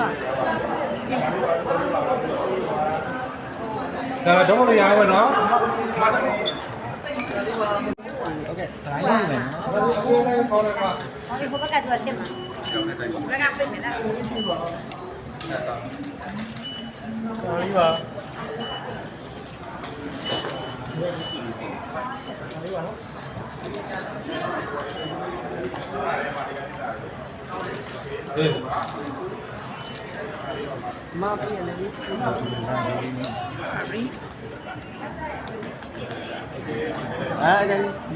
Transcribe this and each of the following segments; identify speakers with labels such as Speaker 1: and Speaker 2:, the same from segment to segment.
Speaker 1: တော့မရဘူးနော်โอเคတိုင်းနေမယ်နော်အခုလည်းခေါ်တယ်ကွာ
Speaker 2: ဟောဒီဘက်ကသူကတင်မှာဘက်ကပြင်နေတာ
Speaker 1: sorry ပါမာပီရလည်းဒီ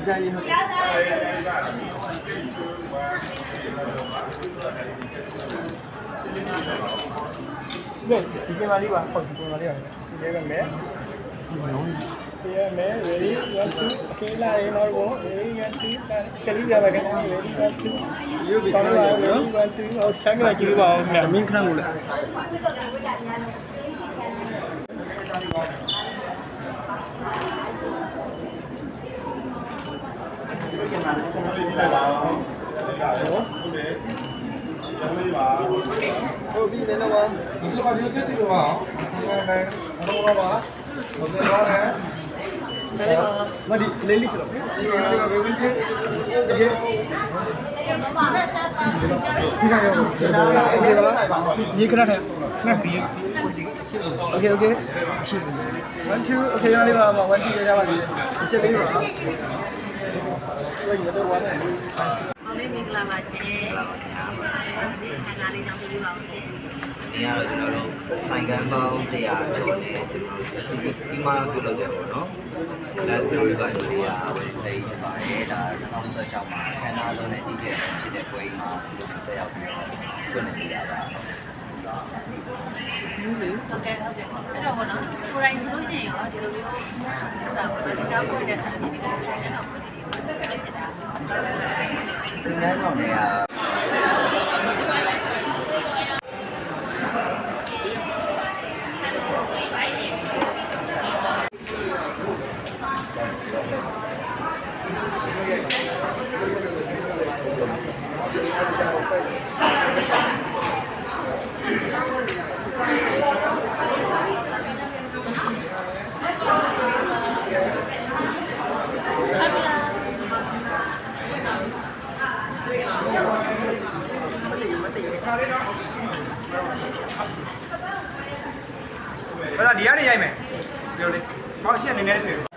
Speaker 1: ဇိုင်းလေးဟုတ်တယ်ဒီကမာလေးပါဟုတ်ဒီကမာလေးပါဒီကမဲ့ဒီမဲ့ ready 1 2 okay လာရင်တော့ ready 1 2 चली जा रहा है ready 1 2 ये भी कर रहा है 1 2 और चल रहा चली पाओ मैं मीन खना बोला ओ भी ले लो वाह ये वाली अच्छी थी वाह है वाह ओके और है मडी ले ली चलो वेबिन से ये ये करना है ओके ओके 1 2 ओके ရလေးပါ1 2ရပါပြီချက်လေးပါဘယ်လိုလဲ
Speaker 2: 好嘞，明个啦嘛先，你看哪里当主老先。
Speaker 3: 你要知道咯，三间房这样做呢，起码不了点啵喏。那所以讲你啊，我是把那个当时小嘛，看那种的季节是得贵嘛，都要不要，不能这样吧。
Speaker 2: OK，အဲ့တော့ဘောနော်ကိုရိုင်းဆိုလို့ရှိရင်ရောဒီလိုမျိုးစာပေါ်တခြားပေါ်တဲ့ဆရာရှင်တွေကစိတ်နဲ့တော့ပေါ်နေတယ်ဖြစ်တာ
Speaker 3: စိတ်နဲ့တော့လည်း
Speaker 4: ဒီကနေရိုက်မယ်ပြောလေကောင်းရှင်းနေနေတယ်